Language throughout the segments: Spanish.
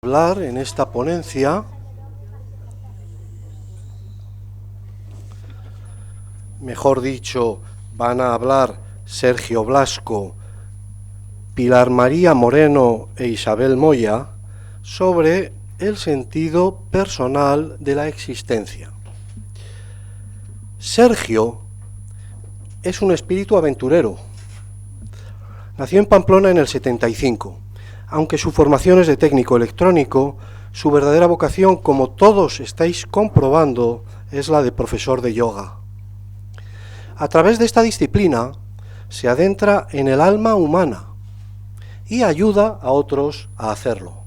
Hablar en esta ponencia mejor dicho, van a hablar Sergio Blasco, Pilar María Moreno e Isabel Moya sobre el sentido personal de la existencia. Sergio es un espíritu aventurero. Nació en Pamplona en el 75. Aunque su formación es de técnico electrónico, su verdadera vocación, como todos estáis comprobando, es la de profesor de yoga. A través de esta disciplina se adentra en el alma humana y ayuda a otros a hacerlo.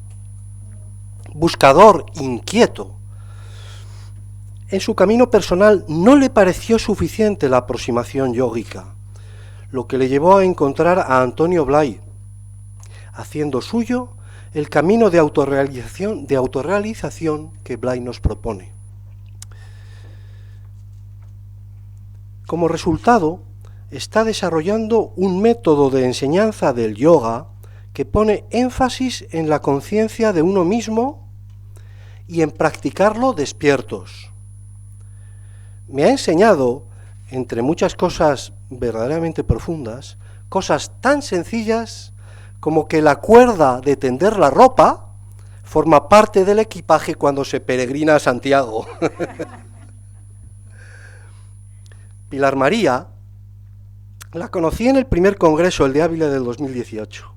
Buscador, inquieto, en su camino personal no le pareció suficiente la aproximación yógica, lo que le llevó a encontrar a Antonio Blay, haciendo suyo el camino de autorrealización que Blay nos propone. Como resultado, está desarrollando un método de enseñanza del yoga que pone énfasis en la conciencia de uno mismo y en practicarlo despiertos. Me ha enseñado, entre muchas cosas verdaderamente profundas, cosas tan sencillas como que la cuerda de tender la ropa forma parte del equipaje cuando se peregrina a Santiago. Pilar María la conocí en el primer congreso, el de Ávila del 2018,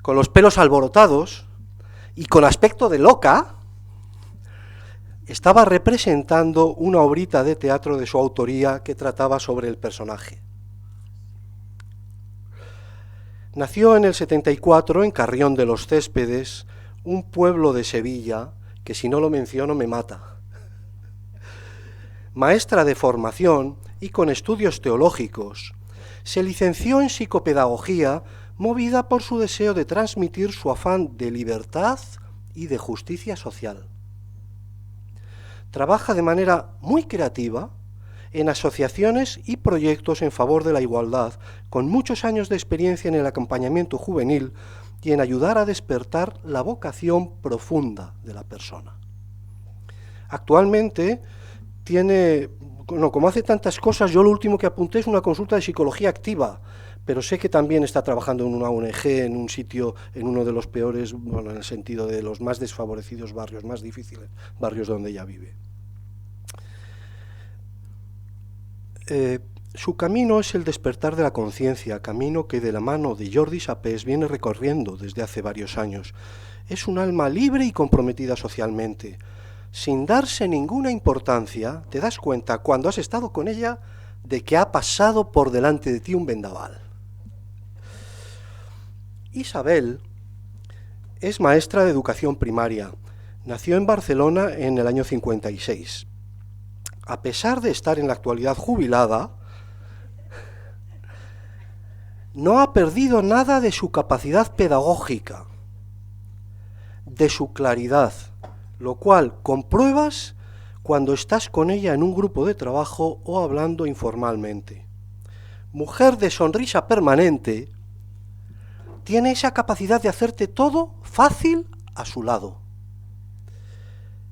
con los pelos alborotados y con aspecto de loca. Estaba representando una obrita de teatro de su autoría que trataba sobre el personaje. Nació en el 74 en Carrión de los Céspedes, un pueblo de Sevilla que si no lo menciono me mata. Maestra de formación y con estudios teológicos, se licenció en psicopedagogía movida por su deseo de transmitir su afán de libertad y de justicia social. Trabaja de manera muy creativa en asociaciones y proyectos en favor de la igualdad, con muchos años de experiencia en el acompañamiento juvenil y en ayudar a despertar la vocación profunda de la persona. Actualmente como hace tantas cosas, yo lo último que apunté es una consulta de psicología activa, pero sé que también está trabajando en una ONG, en un sitio, en uno de los peores, bueno, en el sentido de los más desfavorecidos barrios, más difíciles, barrios donde ella vive. Su camino es el despertar de la conciencia, camino que de la mano de Jordi Sapés viene recorriendo desde hace varios años. Es un alma libre y comprometida socialmente. Sin darse ninguna importancia, te das cuenta cuando has estado con ella de que ha pasado por delante de ti un vendaval. Isabel es maestra de educación primaria. Nació en Barcelona en el año 56. A pesar de estar en la actualidad jubilada, no ha perdido nada de su capacidad pedagógica, de su claridad, lo cual compruebas cuando estás con ella en un grupo de trabajo o hablando informalmente. Mujer de sonrisa permanente, tiene esa capacidad de hacerte todo fácil a su lado.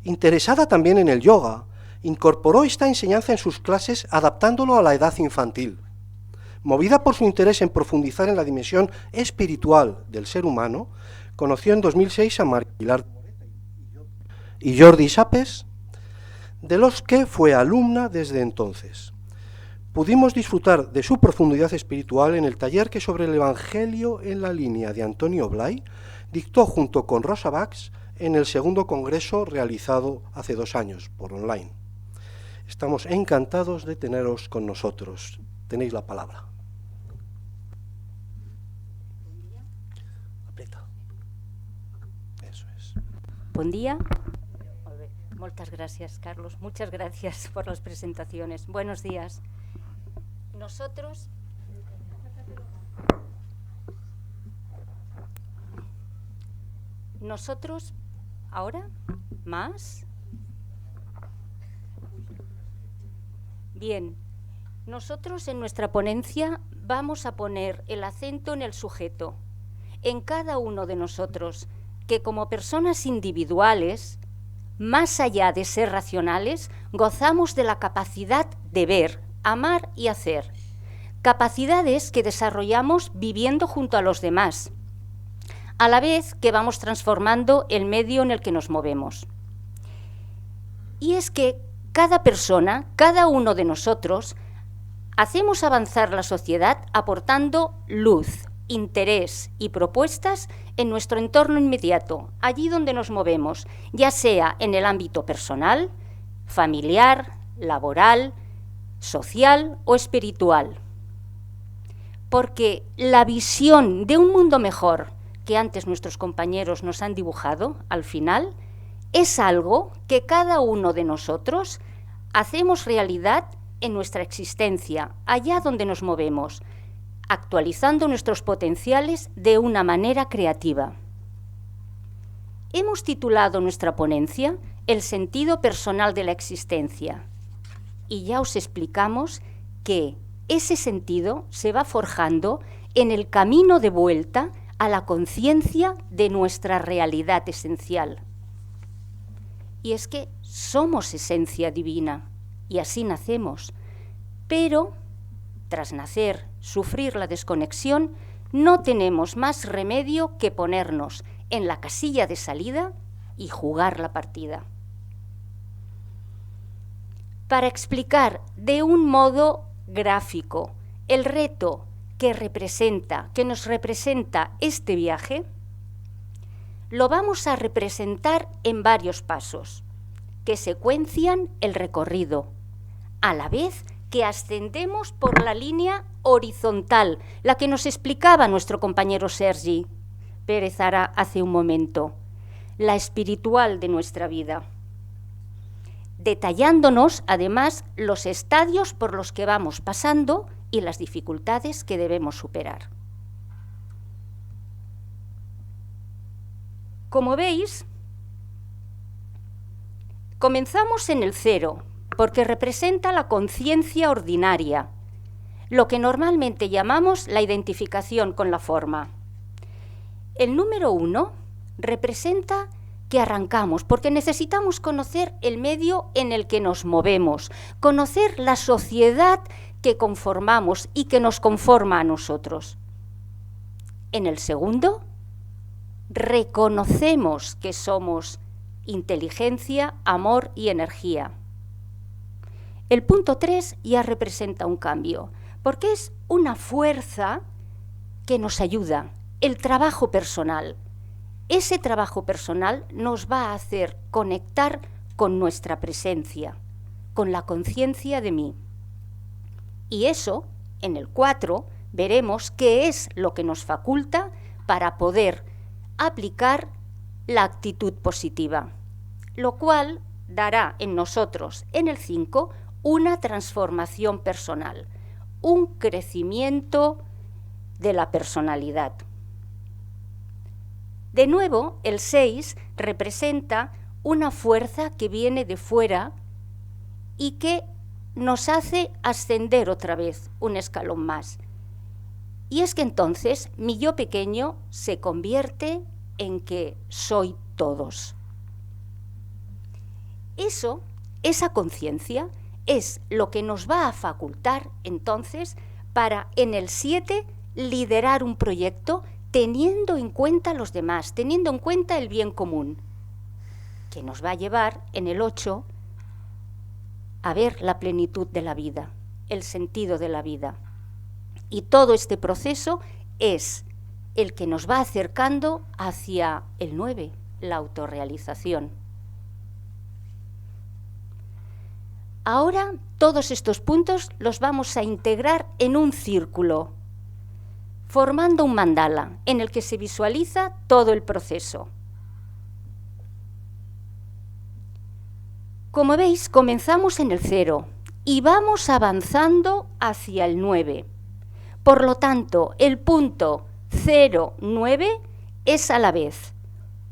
Interesada también en el yoga, incorporó esta enseñanza en sus clases adaptándolo a la edad infantil. Movida por su interés en profundizar en la dimensión espiritual del ser humano, conoció en 2006 a María Pilar y Jordi Sapés, de los que fue alumna desde entonces. Pudimos disfrutar de su profundidad espiritual en el taller que sobre el Evangelio en la línea de Antonio Blay dictó junto con Rosa Bax en el segundo congreso realizado hace 2 años por online. Estamos encantados de teneros con nosotros. Tenéis la palabra. Aprieta. Eso es. Bon dia. Molt bé. Moltes gràcies, Carlos. Muchas gracias por las presentaciones. Buenos días. Nosotros, ¿ahora? ¿Más? Bien, nosotros en nuestra ponencia vamos a poner el acento en el sujeto, en cada uno de nosotros, que como personas individuales, más allá de ser racionales, gozamos de la capacidad de ver, amar y hacer. Capacidades que desarrollamos viviendo junto a los demás, a la vez que vamos transformando el medio en el que nos movemos. Y es que cada persona, cada uno de nosotros, hacemos avanzar la sociedad aportando luz, interés y propuestas en nuestro entorno inmediato, allí donde nos movemos, ya sea en el ámbito personal, familiar, laboral, social o espiritual. Porque la visión de un mundo mejor que antes nuestros compañeros nos han dibujado, al final, es algo que cada uno de nosotros hacemos realidad en nuestra existencia, allá donde nos movemos, actualizando nuestros potenciales de una manera creativa. Hemos titulado nuestra ponencia El sentido personal de la existencia y ya os explicamos que ese sentido se va forjando en el camino de vuelta a la conciencia de nuestra realidad esencial. Y es que somos esencia divina y así nacemos, pero tras nacer, sufrir la desconexión, no tenemos más remedio que ponernos en la casilla de salida y jugar la partida. Para explicar de un modo gráfico el reto que nos representa este viaje, lo vamos a representar en varios pasos que secuencian el recorrido, a la vez que ascendemos por la línea horizontal, la que nos explicaba nuestro compañero Sergi Pérez Ara hace un momento, la espiritual de nuestra vida, detallándonos además los estadios por los que vamos pasando y las dificultades que debemos superar. Como veis, comenzamos en el 0, porque representa la conciencia ordinaria, lo que normalmente llamamos la identificación con la forma. El número 1 representa que arrancamos, porque necesitamos conocer el medio en el que nos movemos, conocer la sociedad que conformamos y que nos conforma a nosotros. En el segundo, reconocemos que somos inteligencia, amor y energía. El punto 3 ya representa un cambio, porque es una fuerza que nos ayuda, el trabajo personal. Ese trabajo personal nos va a hacer conectar con nuestra presencia, con la conciencia de mí. Y eso, en el 4, veremos qué es lo que nos faculta para poder aplicar la actitud positiva, lo cual dará en nosotros, en el 5, una transformación personal, un crecimiento de la personalidad. De nuevo, el 6 representa una fuerza que viene de fuera y que nos hace ascender otra vez un escalón más. Y es que entonces mi yo pequeño se convierte en que soy todos. Esa conciencia es lo que nos va a facultar entonces para en el 7 liderar un proyecto teniendo en cuenta a los demás, teniendo en cuenta el bien común, que nos va a llevar en el 8 a ver la plenitud de la vida, el sentido de la vida. Y todo este proceso es el que nos va acercando hacia el 9, la autorrealización. Ahora todos estos puntos los vamos a integrar en un círculo, formando un mandala en el que se visualiza todo el proceso. Como veis, comenzamos en el 0 y vamos avanzando hacia el 9. Por lo tanto, el punto 0, 9 es a la vez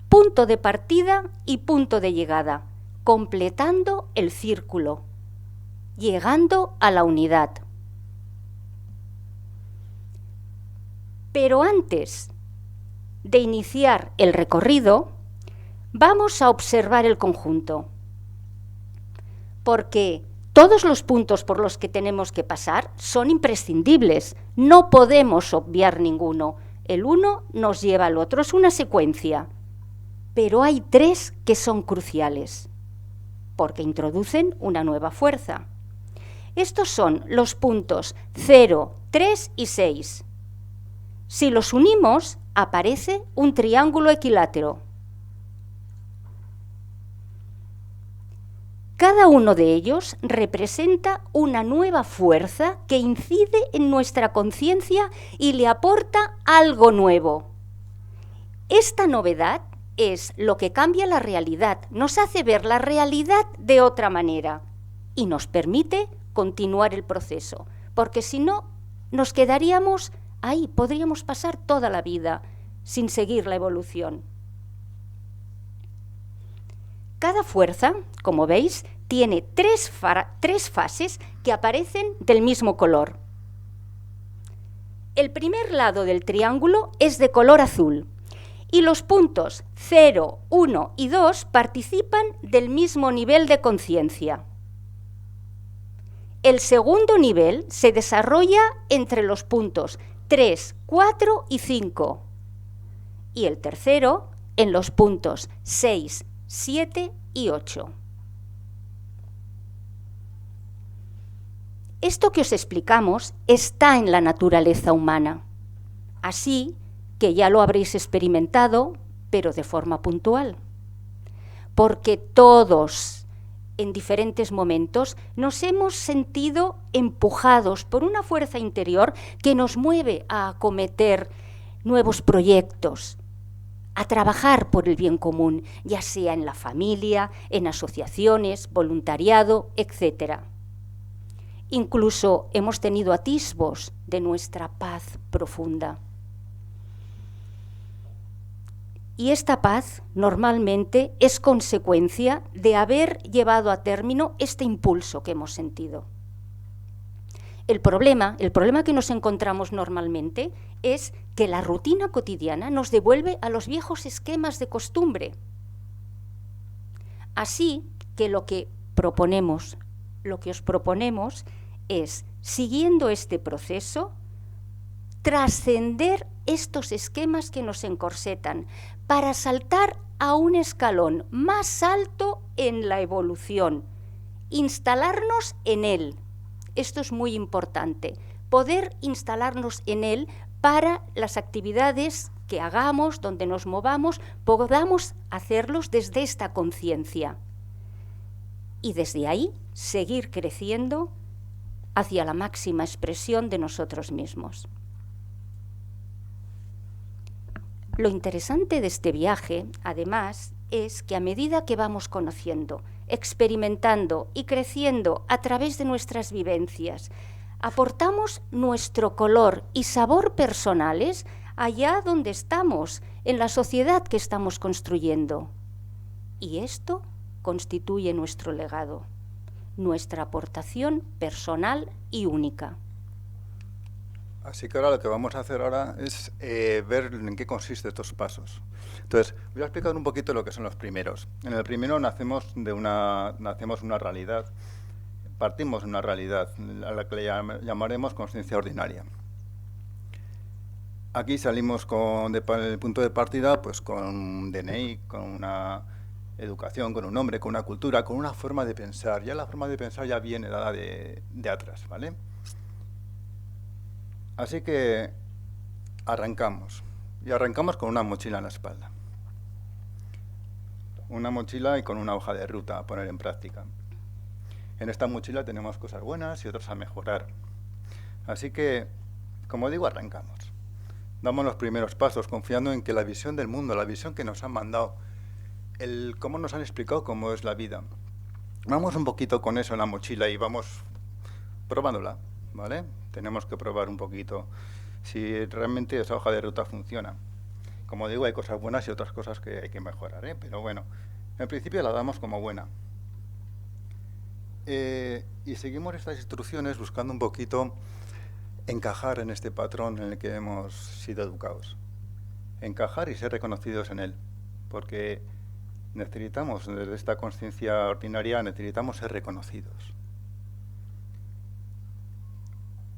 punto de partida y punto de llegada, completando el círculo, llegando a la unidad. Pero antes de iniciar el recorrido, vamos a observar el conjunto, porque todos los puntos por los que tenemos que pasar son imprescindibles, no podemos obviar ninguno. El uno nos lleva al otro, es una secuencia, pero hay 3 que son cruciales, porque introducen una nueva fuerza. Estos son los puntos 0, 3 y 6. Si los unimos, aparece un triángulo equilátero. Cada uno de ellos representa una nueva fuerza que incide en nuestra conciencia y le aporta algo nuevo. Esta novedad es lo que cambia la realidad, nos hace ver la realidad de otra manera y nos permite continuar el proceso, porque si no, nos quedaríamos ahí, podríamos pasar toda la vida sin seguir la evolución. Cada fuerza, como veis, tiene 3 fases que aparecen del mismo color. El primer lado del triángulo es de color azul y los puntos 0, 1 y 2 participan del mismo nivel de conciencia. El segundo nivel se desarrolla entre los puntos 3, 4 y 5 y el tercero en los puntos 6, 7 y 8. Esto que os explicamos está en la naturaleza humana, así que ya lo habréis experimentado, pero de forma puntual, porque todos en diferentes momentos nos hemos sentido empujados por una fuerza interior que nos mueve a acometer nuevos proyectos, a trabajar por el bien común, ya sea en la familia, en asociaciones, voluntariado, etc. Incluso hemos tenido atisbos de nuestra paz profunda. Y esta paz normalmente es consecuencia de haber llevado a término este impulso que hemos sentido. El problema que nos encontramos normalmente es que la rutina cotidiana nos devuelve a los viejos esquemas de costumbre. Así que lo que os proponemos es, siguiendo este proceso, trascender estos esquemas que nos encorsetan para saltar a un escalón más alto en la evolución, instalarnos en él. Esto es muy importante, poder instalarnos en él para las actividades que hagamos, donde nos movamos, podamos hacerlos desde esta conciencia. Y desde ahí seguir creciendo hacia la máxima expresión de nosotros mismos. Lo interesante de este viaje, además, es que a medida que vamos conociendo, experimentando y creciendo a través de nuestras vivencias, aportamos nuestro color y sabor personales allá donde estamos, en la sociedad que estamos construyendo. Y esto constituye nuestro legado, nuestra aportación personal y única. Así que ahora lo que vamos a hacer ahora es ver en qué consisten estos pasos. Entonces, voy a explicar un poquito lo que son los primeros. En el primero nacemos una realidad, partimos de una realidad a la que le llamaremos conciencia ordinaria. Aquí salimos del punto de partida pues con un DNI, con una educación, con un nombre, con una cultura, con una forma de pensar. Ya la forma de pensar ya viene dada de atrás, ¿vale? Así que arrancamos. Y arrancamos con una mochila en la espalda. Una mochila y con una hoja de ruta a poner en práctica. En esta mochila tenemos cosas buenas y otras a mejorar. Así que, como digo, arrancamos. Damos los primeros pasos confiando en que la visión del mundo, la visión que nos han mandado, cómo nos han explicado cómo es la vida. Vamos un poquito con eso en la mochila y vamos probándola, ¿vale? Tenemos que probar un poquito si realmente esa hoja de ruta funciona. Como digo, hay cosas buenas y otras cosas que hay que mejorar, pero bueno, en principio la damos como buena. Y seguimos estas instrucciones buscando un poquito encajar en este patrón en el que hemos sido educados. encajar y ser reconocidos en él, porque necesitamos, desde esta conciencia ordinaria, necesitamos ser reconocidos.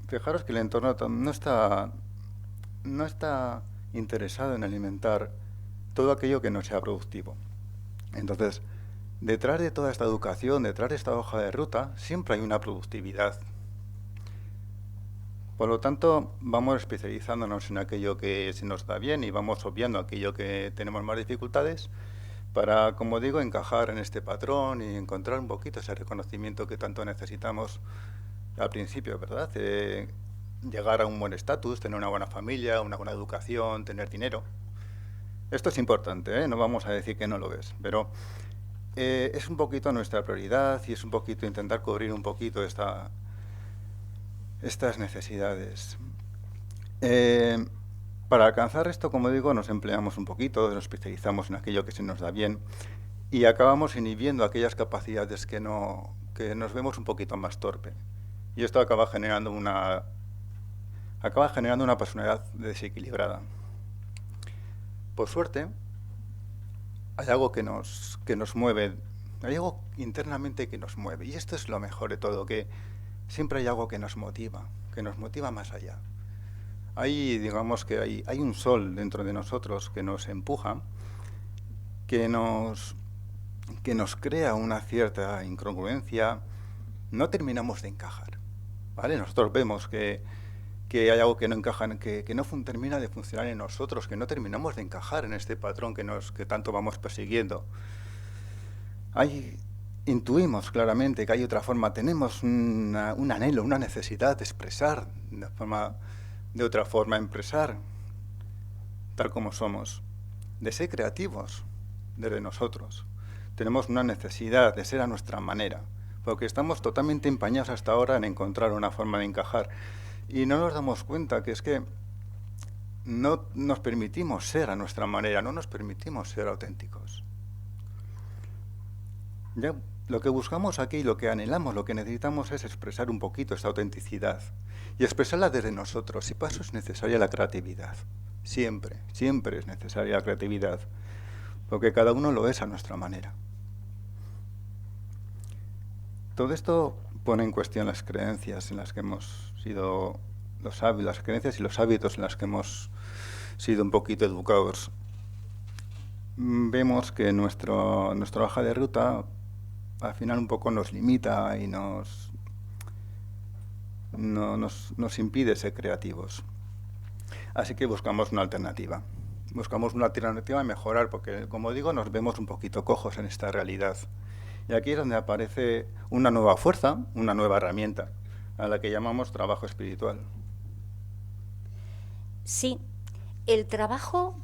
Fijaros que el entorno no está interesado en alimentar todo aquello que no sea productivo. Entonces, detrás de toda esta educación, detrás de esta hoja de ruta, siempre hay una productividad. Por lo tanto, vamos especializándonos en aquello que se nos da bien y vamos obviando aquello que tenemos más dificultades para, como digo, encajar en este patrón y encontrar un poquito ese reconocimiento que tanto necesitamos al principio, ¿verdad? Llegar a un buen estatus, tener una buena familia, una buena educación, tener dinero. Esto es importante, ¿eh? No vamos a decir que no lo es, pero es un poquito nuestra prioridad y es un poquito intentar cubrir un poquito estas necesidades. Para alcanzar esto, como digo, nos empleamos un poquito, nos especializamos en aquello que se nos da bien y acabamos inhibiendo aquellas capacidades que nos vemos un poquito más torpe. Y esto acaba generando una personalidad desequilibrada. Por suerte, hay algo que nos mueve, hay algo internamente que nos mueve. Y esto es lo mejor de todo, que siempre hay algo que nos motiva más allá. Digamos que hay un sol dentro de nosotros que nos empuja, que nos crea una cierta incongruencia. No terminamos de encajar, ¿vale? Nosotros vemos que hay algo que no encaja, que no termina de funcionar en nosotros, que no terminamos de encajar en este patrón que tanto vamos persiguiendo. Intuimos claramente que hay otra forma, tenemos un anhelo, una necesidad de expresar de otra forma, expresar tal como somos, de ser creativos desde nosotros. Tenemos una necesidad de ser a nuestra manera, porque estamos totalmente empañados hasta ahora en encontrar una forma de encajar. Y no nos damos cuenta que es que no nos permitimos ser a nuestra manera, no nos permitimos ser auténticos. Ya, lo que buscamos aquí, lo que anhelamos, lo que necesitamos es expresar un poquito esta autenticidad y expresarla desde nosotros. Y para eso es necesaria la creatividad. Siempre, siempre es necesaria la creatividad, porque cada uno lo es a nuestra manera. Todo esto pone en cuestión las creencias en las que hemos sido las creencias y los hábitos en las que hemos sido un poquito educados. Vemos que nuestra hoja de ruta al final un poco nos limita y nos impide ser creativos. Así que buscamos una alternativa. Buscamos una alternativa a mejorar, porque, como digo, nos vemos un poquito cojos en esta realidad. Y aquí es donde aparece una nueva fuerza, una nueva herramienta, a la que llamamos trabajo espiritual. Sí, el trabajo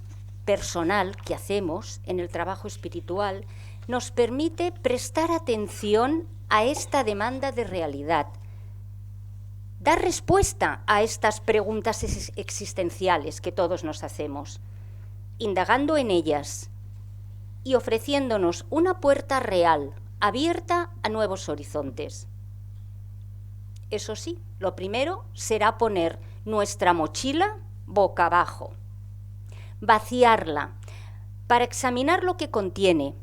personal que hacemos en el trabajo espiritual nos permite prestar atención a esta demanda de realidad, dar respuesta a estas preguntas existenciales que todos nos hacemos, indagando en ellas y ofreciéndonos una puerta real, abierta a nuevos horizontes. Eso sí, lo primero será poner nuestra mochila boca abajo, vaciarla para examinar lo que contiene,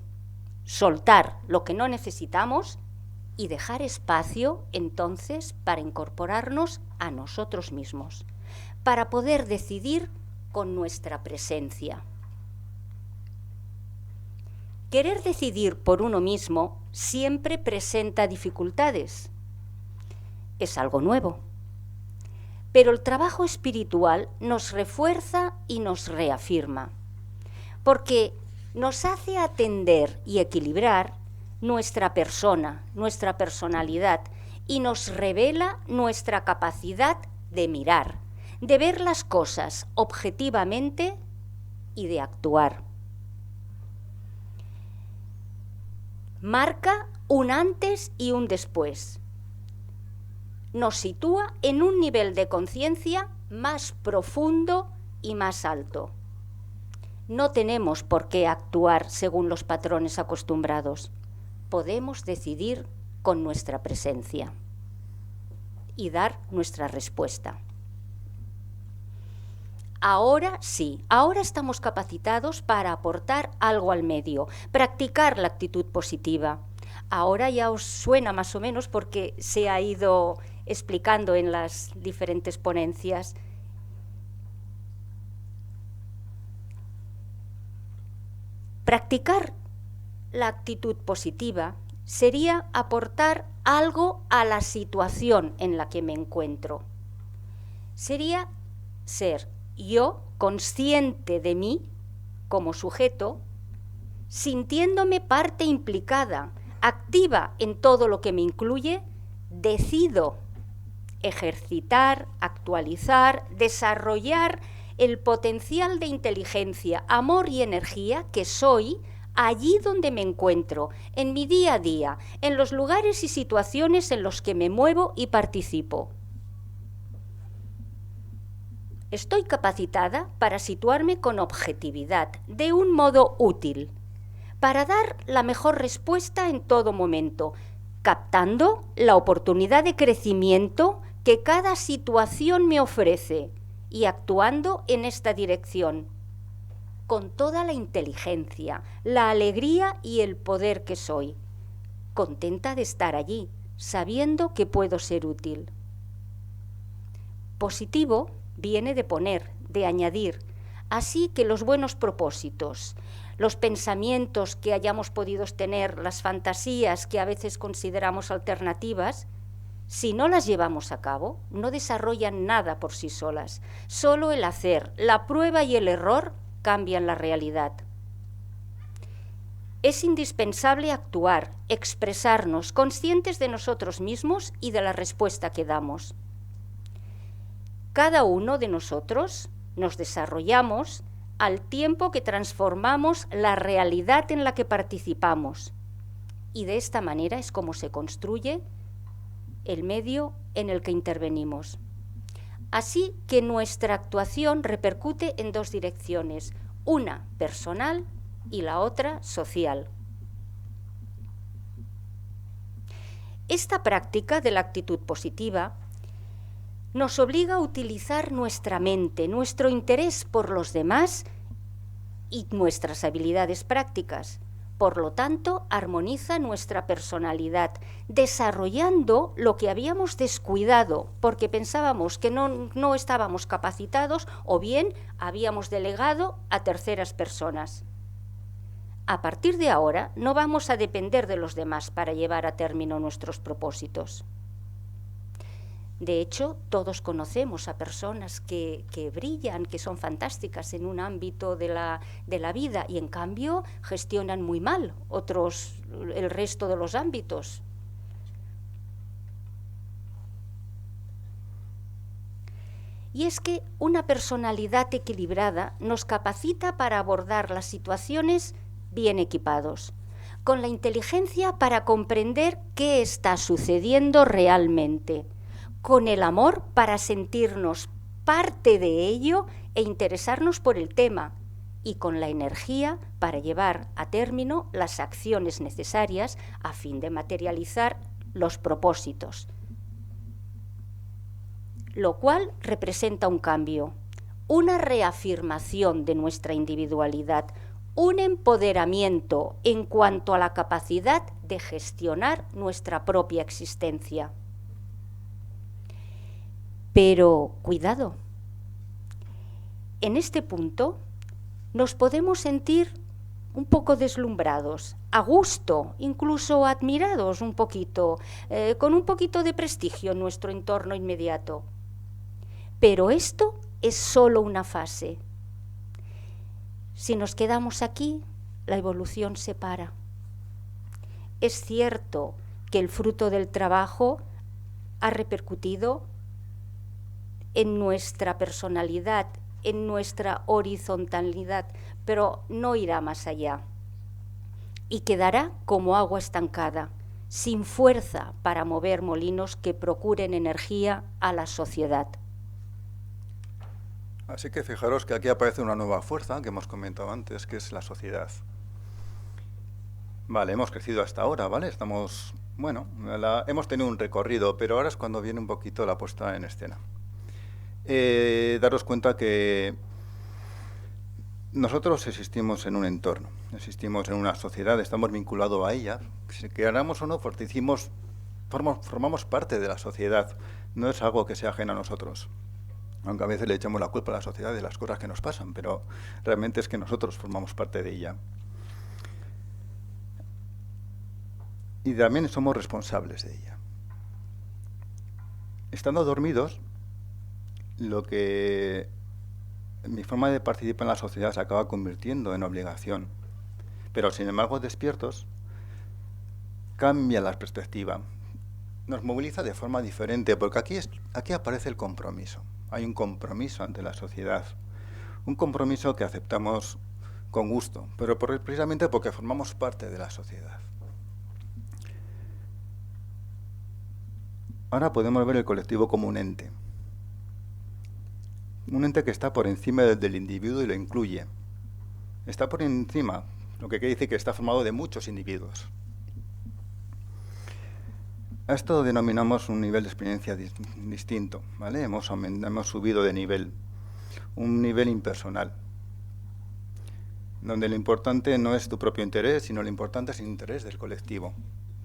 soltar lo que no necesitamos y dejar espacio entonces para incorporarnos a nosotros mismos, para poder decidir con nuestra presencia. Querer decidir por uno mismo siempre presenta dificultades. Es algo nuevo. Pero el trabajo espiritual nos refuerza y nos reafirma, porque nos hace atender y equilibrar nuestra persona, nuestra personalidad, y nos revela nuestra capacidad de mirar, de ver las cosas objetivamente y de actuar. Marca un antes y un después. Nos sitúa en un nivel de conciencia más profundo y más alto. No tenemos por qué actuar según los patrones acostumbrados. Podemos decidir con nuestra presencia y dar nuestra respuesta. ahora sí, ahora estamos capacitados para aportar algo al medio, practicar la actitud positiva. Ahora ya os suena más o menos porque se ha ido explicando en las diferentes ponencias. Practicar la actitud positiva sería aportar algo a la situación en la que me encuentro. Sería ser yo consciente de mí como sujeto, sintiéndome parte implicada, activa en todo lo que me incluye, decido ejercitar, actualizar, desarrollar el potencial de inteligencia, amor y energía que soy allí donde me encuentro, en mi día a día, en los lugares y situaciones en los que me muevo y participo. Estoy capacitada para situarme con objetividad, de un modo útil, para dar la mejor respuesta en todo momento, captando la oportunidad de crecimiento que cada situación me ofrece y actuando en esta dirección, con toda la inteligencia, la alegría y el poder que soy, contenta de estar allí, sabiendo que puedo ser útil. Positivo viene de poner, de añadir, así que los buenos propósitos, los pensamientos que hayamos podido tener, las fantasías que a veces consideramos alternativas, si no las llevamos a cabo, no desarrollan nada por sí solas. Solo el hacer, la prueba y el error cambian la realidad. Es indispensable actuar, expresarnos, conscientes de nosotros mismos y de la respuesta que damos. Cada uno de nosotros nos desarrollamos al tiempo que transformamos la realidad en la que participamos. Y de esta manera es como se construye el medio en el que intervenimos. Así que nuestra actuación repercute en dos direcciones, una personal y la otra social. Esta práctica de la actitud positiva nos obliga a utilizar nuestra mente, nuestro interés por los demás y nuestras habilidades prácticas. Por lo tanto, armoniza nuestra personalidad, desarrollando lo que habíamos descuidado porque pensábamos que no estábamos capacitados o bien habíamos delegado a terceras personas. A partir de ahora, no vamos a depender de los demás para llevar a término nuestros propósitos. De hecho, todos conocemos a personas que brillan, que son fantásticas en un ámbito de la vida y en cambio gestionan muy mal el resto de los ámbitos. Y es que una personalidad equilibrada nos capacita para abordar las situaciones bien equipados, con la inteligencia para comprender qué está sucediendo realmente, con el amor para sentirnos parte de ello e interesarnos por el tema, y con la energía para llevar a término las acciones necesarias a fin de materializar los propósitos, lo cual representa un cambio, una reafirmación de nuestra individualidad, un empoderamiento en cuanto a la capacidad de gestionar nuestra propia existencia. Pero cuidado, en este punto nos podemos sentir un poco deslumbrados, a gusto, incluso admirados un poquito, con un poquito de prestigio en nuestro entorno inmediato. Pero esto es solo una fase. Si nos quedamos aquí, la evolución se para. Es cierto que el fruto del trabajo ha repercutido en nuestra personalidad, en nuestra horizontalidad, pero no irá más allá. Y quedará como agua estancada, sin fuerza para mover molinos que procuren energía a la sociedad. Así que fijaros que aquí aparece una nueva fuerza que hemos comentado antes, que es la sociedad. Vale, hemos crecido hasta ahora, ¿vale? Hemos tenido un recorrido, pero ahora es cuando viene un poquito la puesta en escena. Daros cuenta que nosotros existimos en un entorno, existimos en una sociedad, estamos vinculados a ella. Si queramos o no, formamos parte de la sociedad, no es algo que sea ajeno a nosotros. Aunque a veces le echamos la culpa a la sociedad de las cosas que nos pasan, pero realmente es que nosotros formamos parte de ella. Y también somos responsables de ella. Estando dormidos, mi forma de participar en la sociedad se acaba convirtiendo en obligación. Pero sin embargo, despiertos, cambia la perspectiva. Nos moviliza de forma diferente, porque aquí aparece el compromiso. Hay un compromiso ante la sociedad. Un compromiso que aceptamos con gusto, pero precisamente porque formamos parte de la sociedad. Ahora podemos ver el colectivo como un ente. Un ente que está por encima del individuo y lo incluye. Está por encima, lo que quiere decir que está formado de muchos individuos. A esto denominamos un nivel de experiencia distinto, ¿vale? Hemos subido de nivel, un nivel impersonal, donde lo importante no es tu propio interés, sino lo importante es el interés del colectivo.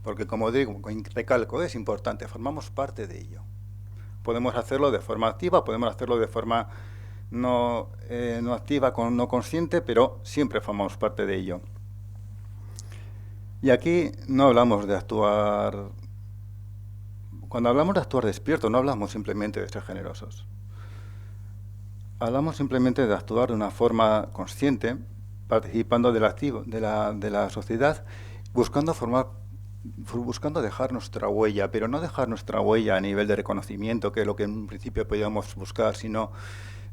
Porque, como digo, recalco, es importante, formamos parte de ello. Podemos hacerlo de forma activa, podemos hacerlo de forma no activa, no consciente, pero siempre formamos parte de ello. Y aquí no hablamos de actuar. Cuando hablamos de actuar despierto, no hablamos simplemente de ser generosos. Hablamos simplemente de actuar de una forma consciente, participando de la sociedad, buscando dejar nuestra huella, pero no dejar nuestra huella a nivel de reconocimiento, que es lo que en un principio podíamos buscar, sino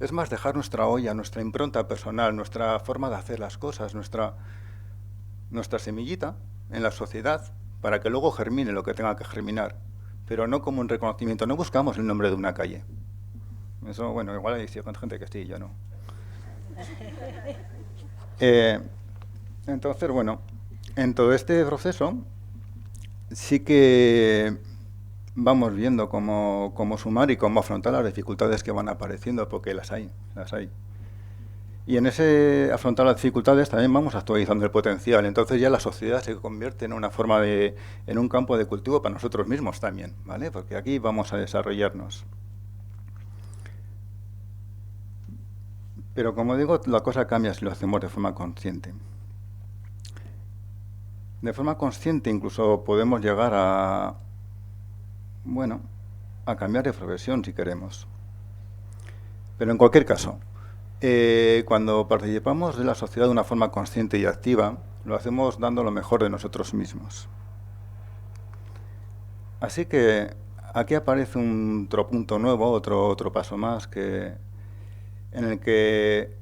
es más dejar nuestra huella, nuestra impronta personal, nuestra forma de hacer las cosas, nuestra semillita en la sociedad, para que luego germine lo que tenga que germinar, pero no como un reconocimiento. No buscamos el nombre de una calle. Eso, bueno, igual hay gente que sí, yo no. Entonces, bueno, en todo este proceso sí que vamos viendo cómo sumar y cómo afrontar las dificultades que van apareciendo, porque las hay. Y en ese afrontar las dificultades también vamos actualizando el potencial. Entonces ya la sociedad se convierte en en un campo de cultivo para nosotros mismos también, ¿vale? Porque aquí vamos a desarrollarnos. Pero como digo, la cosa cambia si lo hacemos de forma consciente. De forma consciente incluso podemos llegar a cambiar de profesión si queremos. Pero en cualquier caso, cuando participamos de la sociedad de una forma consciente y activa, lo hacemos dando lo mejor de nosotros mismos. Así que aquí aparece otro punto nuevo, otro paso más, en el que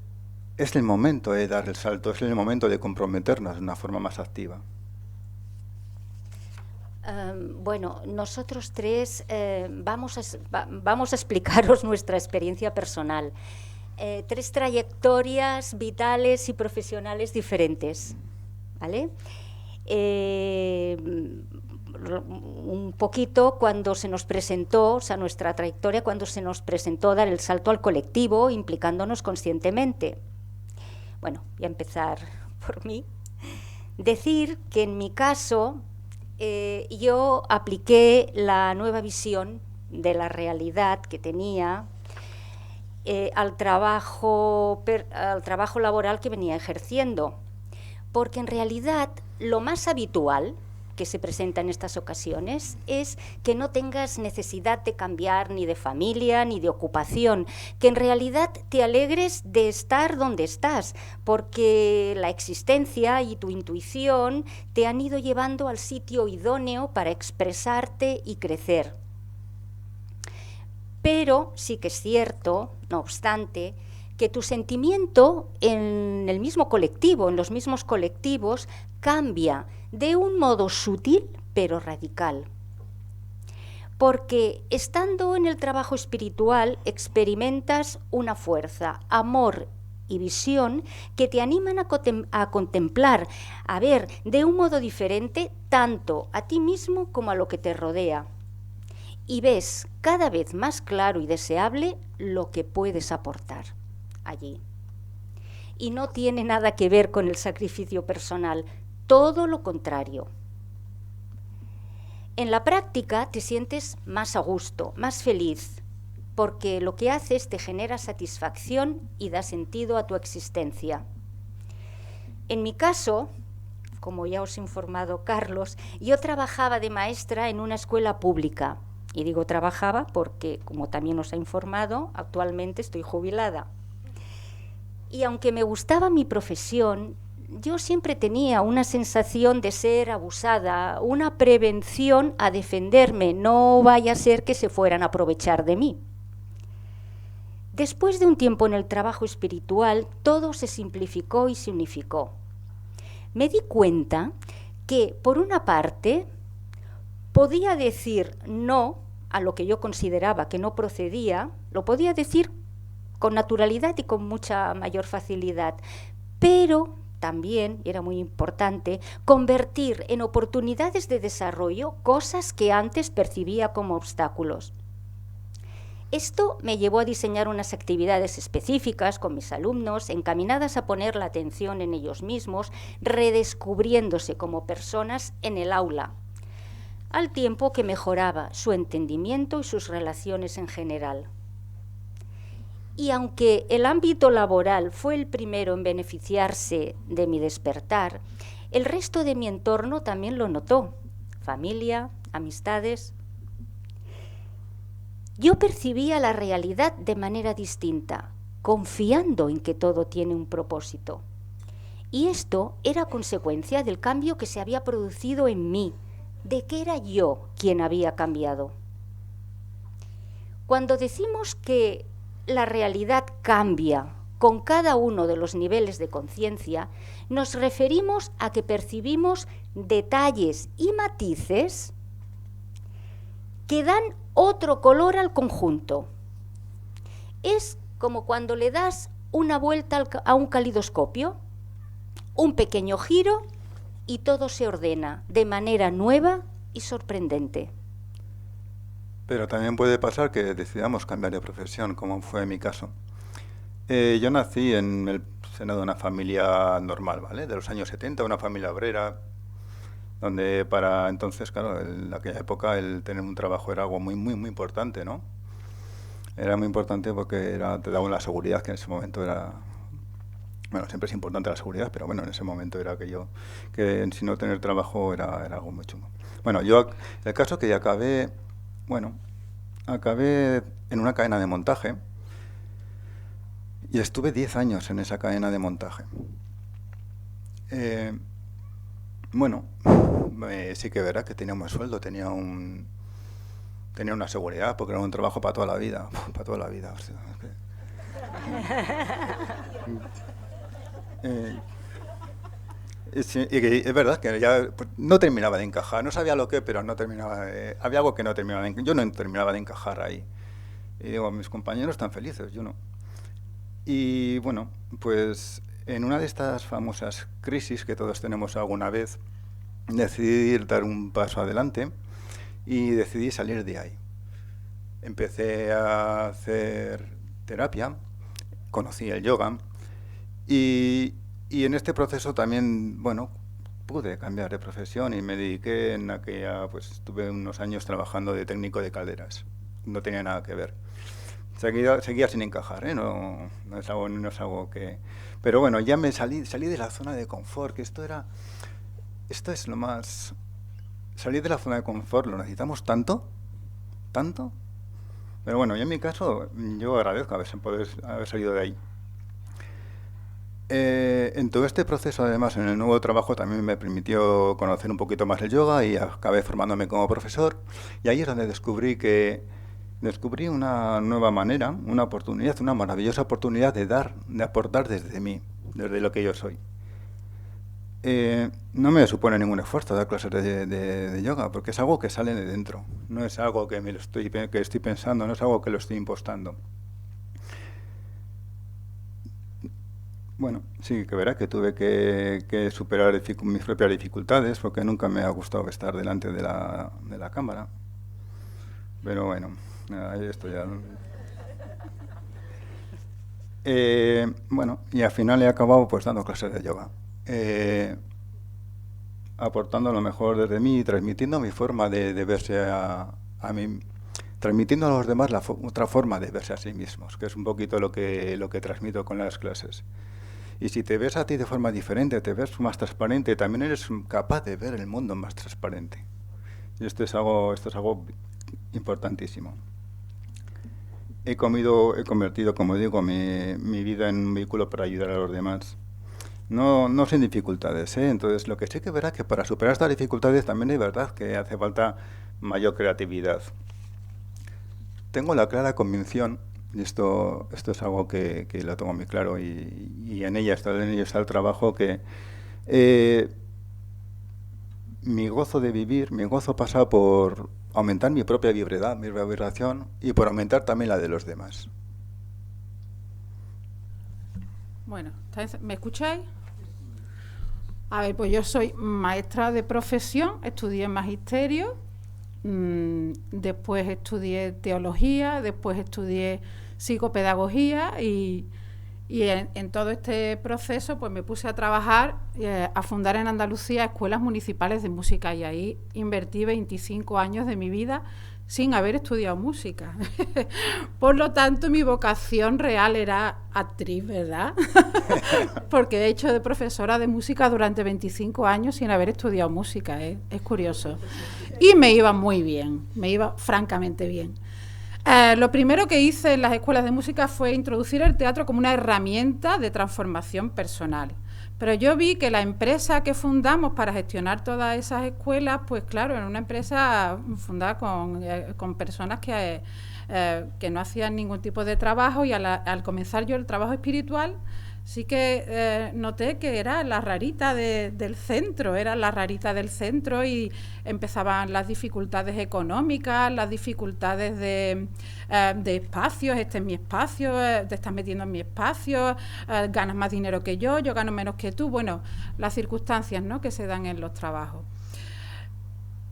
es el momento de dar el salto, es el momento de comprometernos de una forma más activa. Bueno, nosotros tres vamos a explicaros nuestra experiencia personal. Tres trayectorias vitales y profesionales diferentes, ¿vale? Un poquito cuando se nos presentó, o sea, nuestra trayectoria cuando se nos presentó dar el salto al colectivo, implicándonos conscientemente. Bueno, voy a empezar por mí. Decir que en mi caso yo apliqué la nueva visión de la realidad que tenía al trabajo laboral que venía ejerciendo, porque en realidad lo más habitual que se presenta en estas ocasiones es que no tengas necesidad de cambiar ni de familia ni de ocupación, que en realidad te alegres de estar donde estás, porque la existencia y tu intuición te han ido llevando al sitio idóneo para expresarte y crecer. Pero sí que es cierto, no obstante, que tu sentimiento en el mismo colectivo, en los mismos colectivos, cambia de un modo sutil pero radical. Porque estando en el trabajo espiritual experimentas una fuerza, amor y visión que te animan a contemplar, a ver de un modo diferente tanto a ti mismo como a lo que te rodea. Y ves cada vez más claro y deseable lo que puedes aportar allí. y no tiene nada que ver con el sacrificio personal, todo lo contrario. En la práctica te sientes más a gusto, más feliz, porque lo que haces te genera satisfacción y da sentido a tu existencia. En mi caso, como ya os ha informado Carlos, yo trabajaba de maestra en una escuela pública. Y digo trabajaba porque, como también os ha informado, actualmente estoy jubilada. Y aunque me gustaba mi profesión, yo siempre tenía una sensación de ser abusada, una prevención a defenderme, no vaya a ser que se fueran a aprovechar de mí. Después de un tiempo en el trabajo espiritual, todo se simplificó y se unificó. Me di cuenta que, por una parte, podía decir no a lo que yo consideraba que no procedía, lo podía decir con naturalidad y con mucha mayor facilidad, pero también, era muy importante, convertir en oportunidades de desarrollo cosas que antes percibía como obstáculos. Esto me llevó a diseñar unas actividades específicas con mis alumnos, encaminadas a poner la atención en ellos mismos, redescubriéndose como personas en el aula, al tiempo que mejoraba su entendimiento y sus relaciones en general. Y aunque el ámbito laboral fue el primero en beneficiarse de mi despertar, el resto de mi entorno también lo notó: familia, amistades. Yo percibía la realidad de manera distinta, confiando en que todo tiene un propósito. Y esto era consecuencia del cambio que se había producido en mí, de que era yo quien había cambiado. Cuando decimos que la realidad cambia con cada uno de los niveles de conciencia, nos referimos a que percibimos detalles y matices que dan otro color al conjunto. Es como cuando le das una vuelta a un calidoscopio, un pequeño giro y todo se ordena de manera nueva y sorprendente. Pero también puede pasar que decidamos cambiar de profesión, como fue mi caso. Yo nací en el seno de una familia normal, ¿vale? De los años 70, una familia obrera, donde para entonces, claro, en aquella época el tener un trabajo era algo muy, muy, muy importante, ¿no? Era muy importante porque te daba una seguridad que en ese momento era... Bueno, siempre es importante la seguridad, pero bueno, en ese momento era que si no tener trabajo era algo muy chungo. Bueno, el caso es que acabé en una cadena de montaje y estuve 10 años en esa cadena de montaje. Sí que verás que tenía un buen sueldo, tenía una seguridad, porque era un trabajo para toda la vida. Para toda la vida. O sea, es verdad que ya no terminaba de encajar, no sabía lo que, pero no terminaba había algo que no terminaba de encajar. Yo no terminaba de encajar ahí. Y digo, mis compañeros están felices, yo no. Y bueno, pues en una de estas famosas crisis que todos tenemos alguna vez, decidí dar un paso adelante y decidí salir de ahí. Empecé a hacer terapia, conocí el yoga y en este proceso también, pude cambiar de profesión y me dediqué en aquella, pues estuve unos años trabajando de técnico de calderas. No tenía nada que ver. Seguía sin encajar, ¿eh? No es algo que... Pero bueno, ya me salí de la zona de confort, que esto es lo más... Salir de la zona de confort lo necesitamos tanto. Pero bueno, yo en mi caso, yo agradezco haber salido de ahí. En todo este proceso, además, en el nuevo trabajo también me permitió conocer un poquito más el yoga y acabé formándome como profesor. Y ahí es donde descubrí una nueva manera, una oportunidad, una maravillosa oportunidad de aportar desde mí, desde lo que yo soy. No me supone ningún esfuerzo dar clases de yoga, porque es algo que sale de dentro, no es algo que estoy pensando, no es algo que lo estoy impostando. Bueno, sí, que verá que tuve que superar mis propias dificultades, porque nunca me ha gustado estar delante de la cámara. Pero bueno, ahí estoy ya. Bueno, y al final he acabado pues dando clases de yoga, aportando lo mejor desde mí y transmitiendo mi forma de verse a mí, transmitiendo a los demás otra forma de verse a sí mismos, que es un poquito lo que transmito con las clases. Y si te ves a ti de forma diferente, te ves más transparente, también eres capaz de ver el mundo más transparente. Y esto es algo importantísimo. He convertido, como digo, mi vida en un vehículo para ayudar a los demás. No sin dificultades, ¿eh? Entonces, lo que sí que verá que para superar estas dificultades también es verdad que hace falta mayor creatividad. Tengo la clara convicción, y esto es algo que lo tengo muy claro, y en ello está el trabajo, que mi gozo de vivir, mi gozo pasa por aumentar mi propia vibración, y por aumentar también la de los demás. Bueno, ¿me escucháis? A ver, pues yo soy maestra de profesión, estudié magisterio, después estudié teología, después estudié psicopedagogía y en todo este proceso pues me puse a trabajar, a fundar en Andalucía escuelas municipales de música, y ahí invertí 25 años de mi vida sin haber estudiado música. Por lo tanto, mi vocación real era actriz, ¿verdad? Porque he hecho de profesora de música durante 25 años sin haber estudiado música, ¿eh? Es curioso. Y me iba muy bien, me iba francamente bien. Lo primero que hice en las escuelas de música fue introducir el teatro como una herramienta de transformación personal. Pero yo vi que la empresa que fundamos para gestionar todas esas escuelas, pues claro, era una empresa fundada con personas que no hacían ningún tipo de trabajo, y al comenzar yo el trabajo espiritual, sí que noté que era la rarita del centro, y empezaban las dificultades económicas, las dificultades de espacios. Este es mi espacio, te estás metiendo en mi espacio, ganas más dinero que yo gano menos que tú. Bueno, las circunstancias, ¿no?, que se dan en los trabajos.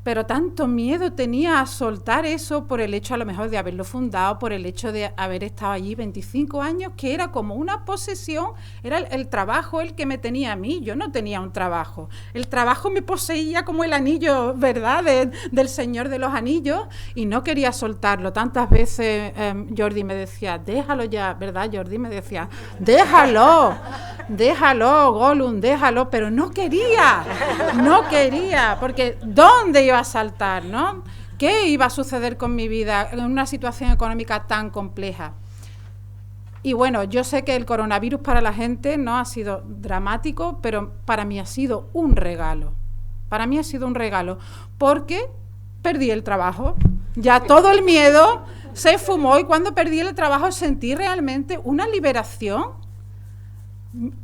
Pero tanto miedo tenía a soltar eso por el hecho a lo mejor de haberlo fundado, por el hecho de haber estado allí 25 años, que era como una posesión, era el trabajo el que me tenía a mí. Yo no tenía un trabajo, el trabajo me poseía como el anillo, ¿verdad?, del Señor de los Anillos, y no quería soltarlo. Tantas veces Jordi me decía, déjalo ya, ¿verdad? Jordi me decía, déjalo, Gollum, déjalo, pero no quería, porque ¿dónde iba a saltar, no? ¿Qué iba a suceder con mi vida en una situación económica tan compleja? Y bueno, yo sé que el coronavirus para la gente no ha sido dramático, pero para mí ha sido un regalo. Para mí ha sido un regalo, porque perdí el trabajo. Ya todo el miedo se fumó, y cuando perdí el trabajo sentí realmente una liberación.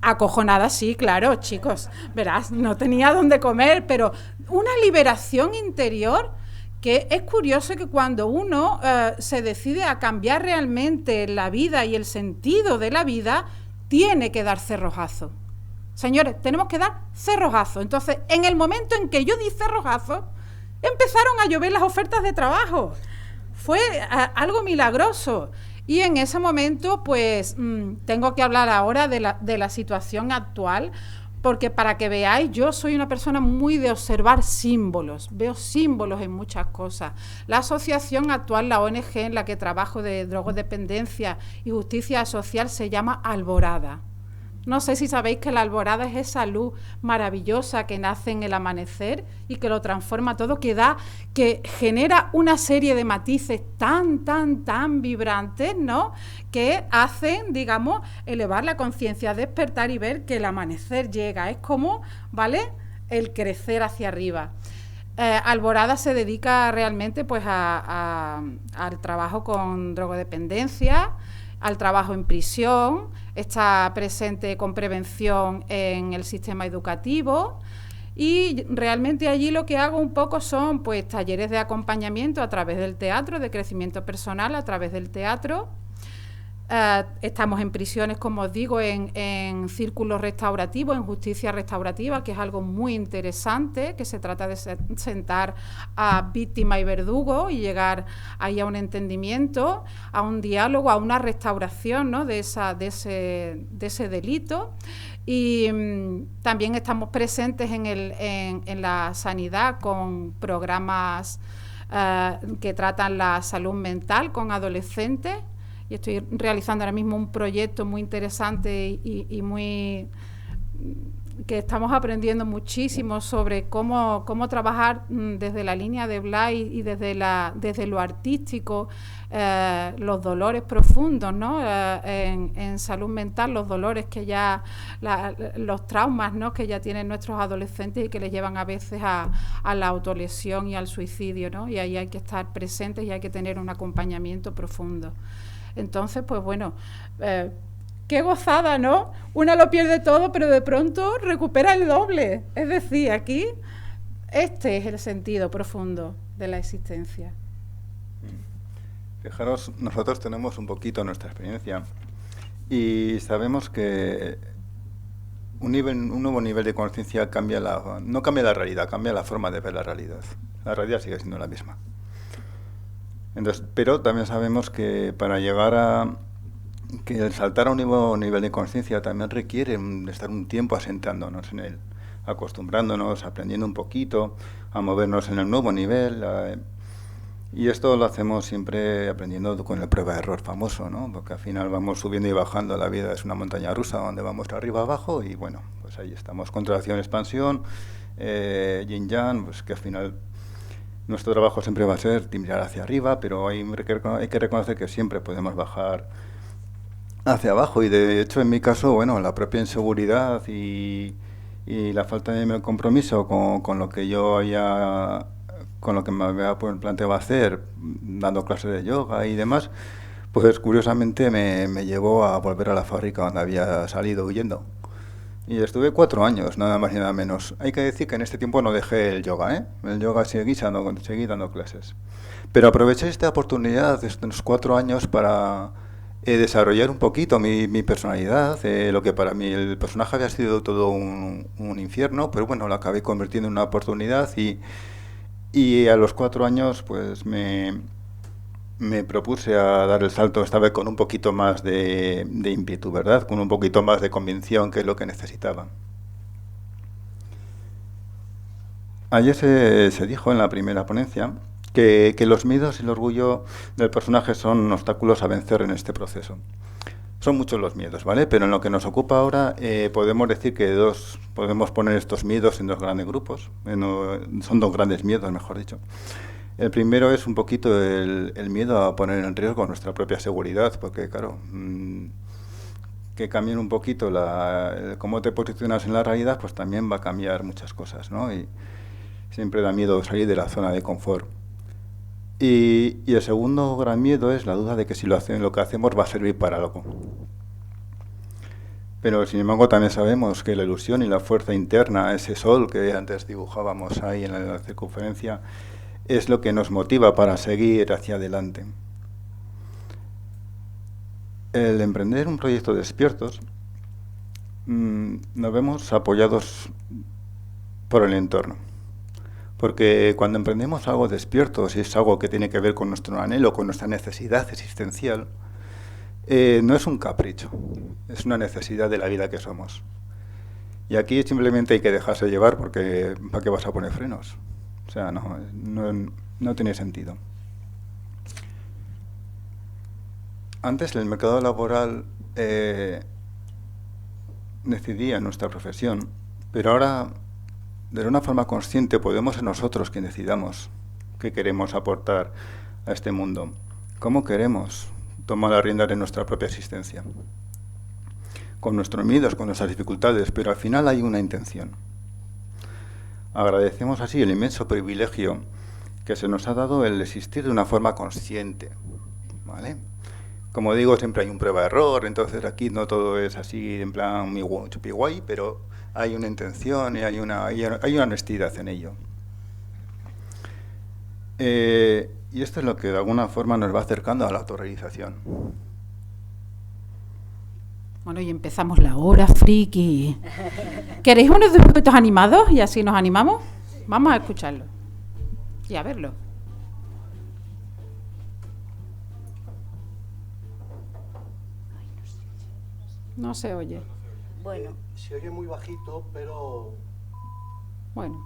Acojonada, sí, claro, chicos, verás, no tenía dónde comer, pero una liberación interior, que es curioso que cuando uno se decide a cambiar realmente la vida y el sentido de la vida, tiene que dar cerrojazo. Señores, tenemos que dar cerrojazo. Entonces, en el momento en que yo di cerrojazo, empezaron a llover las ofertas de trabajo. Fue algo milagroso. Y en ese momento, pues, tengo que hablar ahora de la situación actual, porque para que veáis, yo soy una persona muy de observar símbolos, veo símbolos en muchas cosas. La asociación actual, la ONG en la que trabajo, de drogodependencia y justicia social, se llama Alborada. No sé si sabéis que la alborada es esa luz maravillosa que nace en el amanecer y que lo transforma todo, que genera una serie de matices tan vibrantes, ¿no?, que hacen, digamos, elevar la conciencia, despertar y ver que el amanecer llega. Es como, ¿vale?, el crecer hacia arriba. Alborada se dedica realmente pues al trabajo con drogodependencia, al trabajo en prisión, está presente con prevención en el sistema educativo, y realmente allí lo que hago un poco son pues talleres de acompañamiento a través del teatro, de crecimiento personal a través del teatro. Estamos en prisiones, como os digo, en círculos restaurativos, en justicia restaurativa, que es algo muy interesante, que se trata de sentar a víctima y verdugo y llegar ahí a un entendimiento, a un diálogo, a una restauración, ¿no?, de ese delito. Y también estamos presentes en la sanidad con programas que tratan la salud mental con adolescentes. Y estoy realizando ahora mismo un proyecto muy interesante y muy que estamos aprendiendo muchísimo sobre cómo trabajar desde la línea de Blay y desde lo artístico los dolores profundos, ¿no? En salud mental, los dolores que ya, los traumas, ¿no?, que ya tienen nuestros adolescentes y que les llevan a veces a la autolesión y al suicidio, ¿no? Y ahí hay que estar presentes y hay que tener un acompañamiento profundo. Entonces, pues bueno, qué gozada, ¿no? Una lo pierde todo, pero de pronto recupera el doble. Es decir, aquí este es el sentido profundo de la existencia. Fijaros, nosotros tenemos un poquito nuestra experiencia y sabemos que un nuevo nivel de conciencia no cambia la realidad, cambia la forma de ver la realidad. La realidad sigue siendo la misma. Entonces, pero también sabemos que para llegar que el saltar a un nuevo nivel de conciencia también requiere estar un tiempo asentándonos en él, acostumbrándonos, aprendiendo un poquito, a movernos en el nuevo nivel. Y esto lo hacemos siempre aprendiendo con el prueba-error famoso, ¿no? Porque al final vamos subiendo y bajando, la vida es una montaña rusa donde vamos de arriba a abajo y bueno, pues ahí estamos, contracción, expansión, yin-yang, pues que al final nuestro trabajo siempre va a ser mirar hacia arriba, pero hay que reconocer que siempre podemos bajar hacia abajo y de hecho en mi caso, bueno, la propia inseguridad y la falta de compromiso con lo que yo con lo que me había planteado hacer, dando clases de yoga y demás, pues curiosamente me llevó a volver a la fábrica donde había salido huyendo. Y estuve 4 años, nada más y nada menos. Hay que decir que en este tiempo no dejé el yoga, ¿eh? El yoga seguí dando clases. Pero aproveché esta oportunidad de estos 4 años para desarrollar un poquito mi personalidad. Lo que para mí el personaje había sido todo un infierno, pero bueno, lo acabé convirtiendo en una oportunidad y a los 4 años pues me propuse a dar el salto esta vez con un poquito más de ímpetu, ¿verdad? Con un poquito más de convicción, que es lo que necesitaba. Ayer se dijo en la primera ponencia que los miedos y el orgullo del personaje son obstáculos a vencer en este proceso. Son muchos los miedos, ¿vale? Pero en lo que nos ocupa ahora podemos decir que podemos poner estos miedos en 2 grandes grupos. Son 2 grandes miedos, mejor dicho. El primero es un poquito el miedo a poner en riesgo nuestra propia seguridad, porque claro, que cambien un poquito cómo te posicionas en la realidad, pues también va a cambiar muchas cosas, ¿no? Y siempre da miedo salir de la zona de confort. Y el segundo gran miedo es la duda de que si lo que hacemos va a servir para algo. Pero sin embargo también sabemos que la ilusión y la fuerza interna, ese sol que antes dibujábamos ahí en la circunferencia, es lo que nos motiva para seguir hacia adelante. El emprender un proyecto despiertos, nos vemos apoyados por el entorno. Porque cuando emprendemos algo despiertos, y es algo que tiene que ver con nuestro anhelo, con nuestra necesidad existencial, no es un capricho, es una necesidad de la vida que somos. Y aquí simplemente hay que dejarse llevar, porque ¿para qué vas a poner frenos? O sea, no tiene sentido. Antes el mercado laboral decidía nuestra profesión, pero ahora de una forma consciente podemos ser nosotros quienes decidamos qué queremos aportar a este mundo, cómo queremos tomar la rienda de nuestra propia existencia, con nuestros miedos, con nuestras dificultades, pero al final hay una intención. Agradecemos así el inmenso privilegio que se nos ha dado el existir de una forma consciente, ¿vale? Como digo, siempre hay un prueba-error, entonces aquí no todo es así en plan muy chupi guay, pero hay una intención y hay una honestidad en ello. Y esto es lo que de alguna forma nos va acercando a la autorrealización. Bueno, y empezamos la hora friki. ¿Queréis unos dibujitos animados y así nos animamos? Vamos a escucharlo y a verlo. No se oye. Bueno. Se oye muy bajito, pero... Bueno.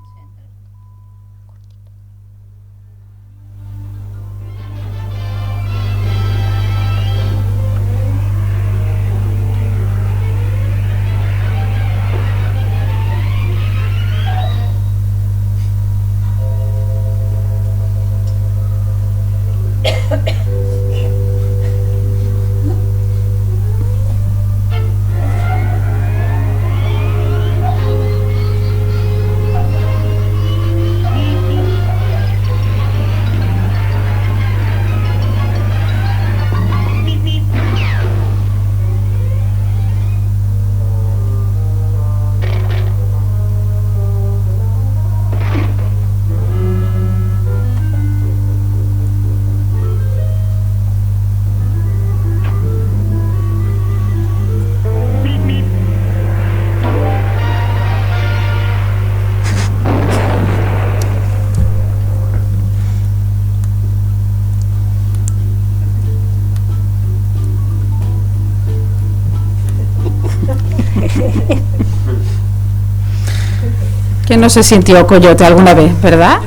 ¿Quién no se sintió coyote alguna vez, verdad?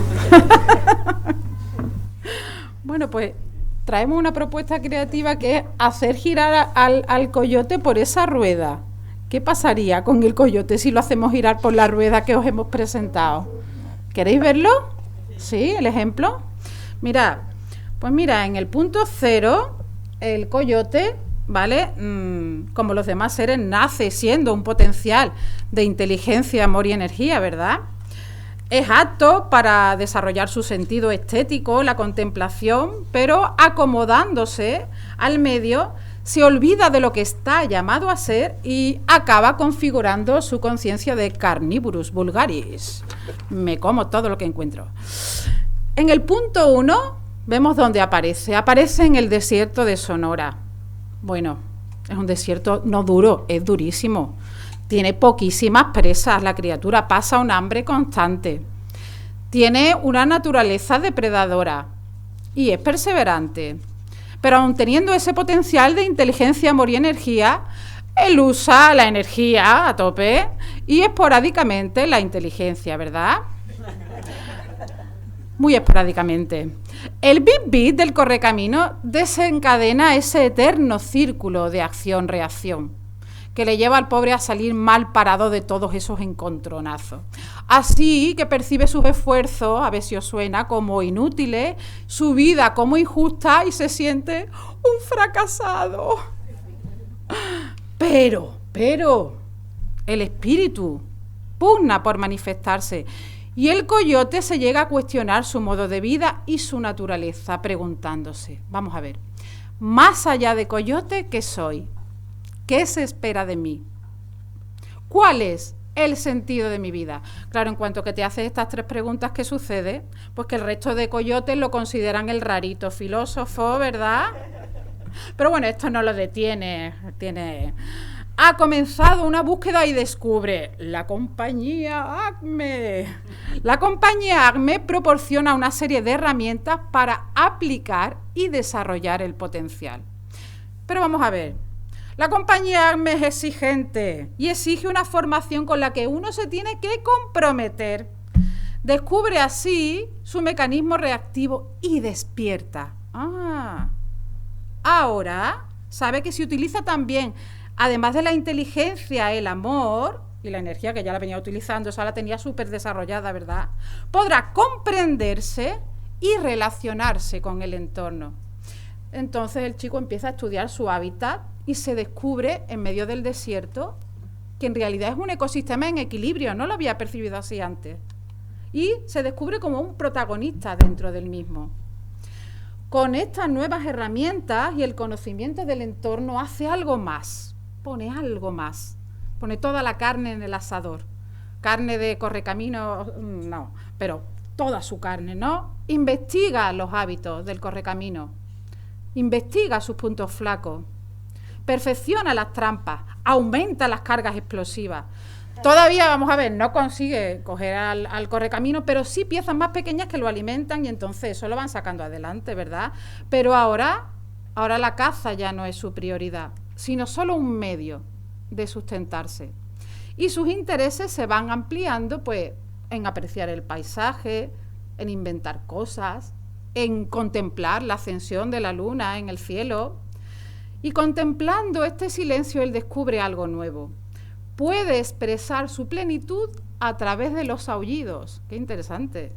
Bueno, pues traemos una propuesta creativa que es hacer girar al coyote por esa rueda. ¿Qué pasaría con el coyote si lo hacemos girar por la rueda que os hemos presentado? ¿Queréis verlo? ¿Sí? ¿El ejemplo? Mirad, pues mira, en el punto 0, el coyote, ¿vale? Como los demás seres, nace siendo un potencial de inteligencia, amor y energía, ¿verdad? Es apto para desarrollar su sentido estético, la contemplación, pero acomodándose al medio, se olvida de lo que está llamado a ser y acaba configurando su conciencia de carnivorus vulgaris. Me como todo lo que encuentro. En el punto 1 vemos dónde aparece. Aparece en el desierto de Sonora. Bueno, es un desierto no duro, es durísimo. Tiene poquísimas presas, la criatura pasa un hambre constante. Tiene una naturaleza depredadora y es perseverante. Pero aun teniendo ese potencial de inteligencia, amor y energía, él usa la energía a tope y esporádicamente la inteligencia, ¿verdad? Muy esporádicamente. El bip bip del correcamino desencadena ese eterno círculo de acción-reacción que le lleva al pobre a salir mal parado de todos esos encontronazos. Así que percibe sus esfuerzos, a ver si os suena, como inútiles, su vida como injusta y se siente un fracasado. Pero, el espíritu pugna por manifestarse y el coyote se llega a cuestionar su modo de vida y su naturaleza, preguntándose, vamos a ver, más allá de coyote, ¿qué soy? ¿Qué se espera de mí? ¿Cuál es el sentido de mi vida? Claro, en cuanto que te haces estas 3 preguntas, ¿qué sucede? Pues que el resto de coyotes lo consideran el rarito filósofo, ¿verdad? Pero bueno, esto no lo detiene. Ha comenzado una búsqueda y descubre la compañía ACME. La compañía ACME proporciona una serie de herramientas para aplicar y desarrollar el potencial. Pero vamos a ver. La compañía ACME es exigente y exige una formación con la que uno se tiene que comprometer. Descubre así su mecanismo reactivo y despierta. Ahora sabe que si utiliza también, además de la inteligencia, el amor y la energía, que ya la venía utilizando, esa la tenía súper desarrollada, ¿verdad? Podrá comprenderse y relacionarse con el entorno. Entonces el chico empieza a estudiar su hábitat y se descubre en medio del desierto que en realidad es un ecosistema en equilibrio, no lo había percibido así antes. Y se descubre como un protagonista dentro del mismo. Con estas nuevas herramientas y el conocimiento del entorno hace algo más, pone algo más, pone toda la carne en el asador. Carne de correcamino, no, pero toda su carne, ¿no? Investiga los hábitos del correcamino, investiga sus puntos flacos, perfecciona las trampas, aumenta las cargas explosivas. Todavía, vamos a ver, no consigue coger al correcamino, pero sí piezas más pequeñas que lo alimentan y entonces eso lo van sacando adelante, ¿verdad? Pero ahora la caza ya no es su prioridad, sino solo un medio de sustentarse. Y sus intereses se van ampliando, pues, en apreciar el paisaje, en inventar cosas, en contemplar la ascensión de la luna en el cielo. Y contemplando este silencio, él descubre algo nuevo. Puede expresar su plenitud a través de los aullidos. ¡Qué interesante!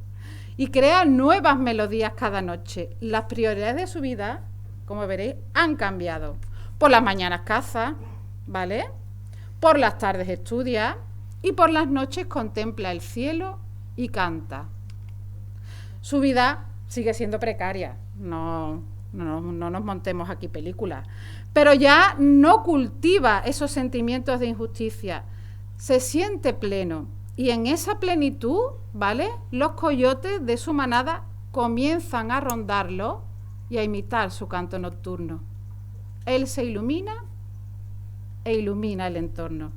Y crea nuevas melodías cada noche. Las prioridades de su vida, como veréis, han cambiado. Por las mañanas caza, ¿vale? Por las tardes estudia y por las noches contempla el cielo y canta. Su vida sigue siendo precaria, no nos montemos aquí películas, pero ya no cultiva esos sentimientos de injusticia, se siente pleno y en esa plenitud, ¿vale? Los coyotes de su manada comienzan a rondarlo y a imitar su canto nocturno. Él se ilumina e ilumina el entorno.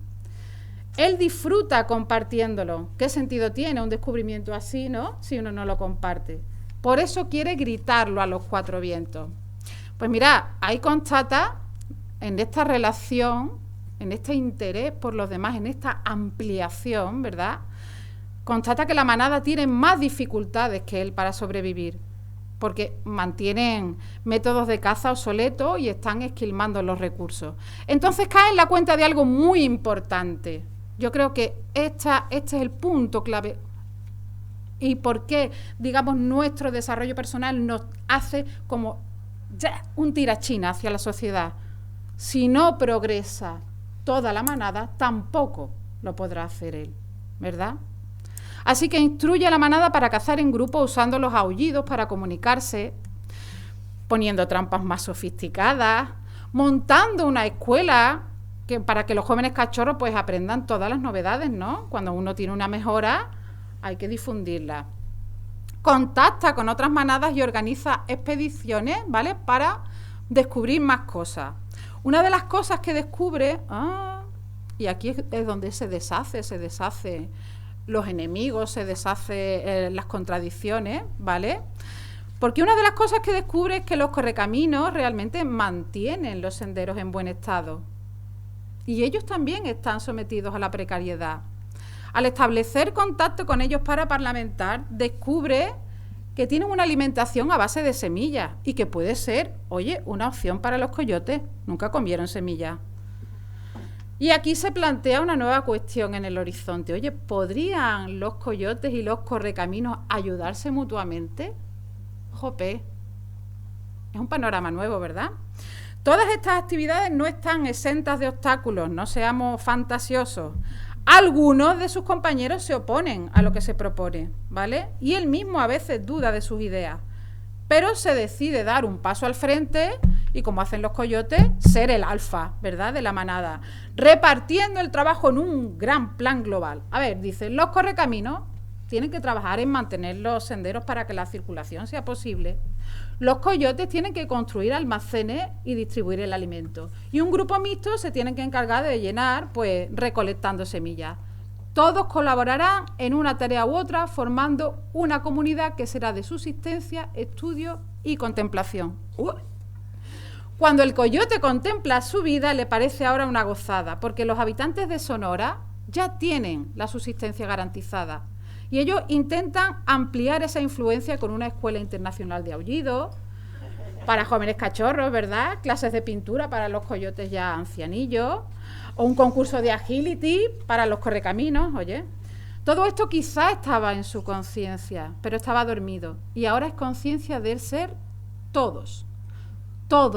Él disfruta compartiéndolo. ¿Qué sentido tiene un descubrimiento así, no? Si uno no lo comparte. Por eso quiere gritarlo a los cuatro vientos. Pues mirad, ahí constata en esta relación, en este interés por los demás, en esta ampliación, ¿verdad? Constata que la manada tiene más dificultades que él para sobrevivir, porque mantienen métodos de caza obsoletos y están esquilmando los recursos. Entonces cae en la cuenta de algo muy importante. Yo creo que este es el punto clave. Y por qué, digamos, nuestro desarrollo personal nos hace como un tirachina hacia la sociedad. Si no progresa toda la manada, tampoco lo podrá hacer él, ¿verdad? Así que instruye a la manada para cazar en grupo usando los aullidos para comunicarse, poniendo trampas más sofisticadas, montando una escuela para que los jóvenes cachorros pues aprendan todas las novedades, ¿no? Cuando uno tiene una mejora, hay que difundirla. Contacta con otras manadas y organiza expediciones, ¿vale? Para descubrir más cosas. Una de las cosas que descubre, y aquí es donde se deshace los enemigos, se deshace las contradicciones, ¿vale? Porque una de las cosas que descubre es que los correcaminos realmente mantienen los senderos en buen estado. Y ellos también están sometidos a la precariedad. Al establecer contacto con ellos para parlamentar, descubre que tienen una alimentación a base de semillas y que puede ser, oye, una opción para los coyotes. Nunca comieron semillas. Y aquí se plantea una nueva cuestión en el horizonte. Oye, ¿podrían los coyotes y los correcaminos ayudarse mutuamente? Jope, es un panorama nuevo, ¿verdad? Todas estas actividades no están exentas de obstáculos, no seamos fantasiosos. Algunos de sus compañeros se oponen a lo que se propone, ¿vale? Y él mismo a veces duda de sus ideas, pero se decide dar un paso al frente y, como hacen los coyotes, ser el alfa, ¿verdad?, de la manada, repartiendo el trabajo en un gran plan global. A ver, dicen, los correcaminos tienen que trabajar en mantener los senderos para que la circulación sea posible. Los coyotes tienen que construir almacenes y distribuir el alimento. Y un grupo mixto se tiene que encargar de llenar, pues, recolectando semillas. Todos colaborarán en una tarea u otra, formando una comunidad que será de subsistencia, estudio y contemplación. Cuando el coyote contempla su vida, le parece ahora una gozada, porque los habitantes de Sonora ya tienen la subsistencia garantizada. Y ellos intentan ampliar esa influencia con una escuela internacional de aullido para jóvenes cachorros, ¿verdad? Clases de pintura para los coyotes ya ancianillos, o un concurso de agility para los correcaminos, oye. Todo esto quizá estaba en su conciencia, pero estaba dormido. Y ahora es conciencia del ser todos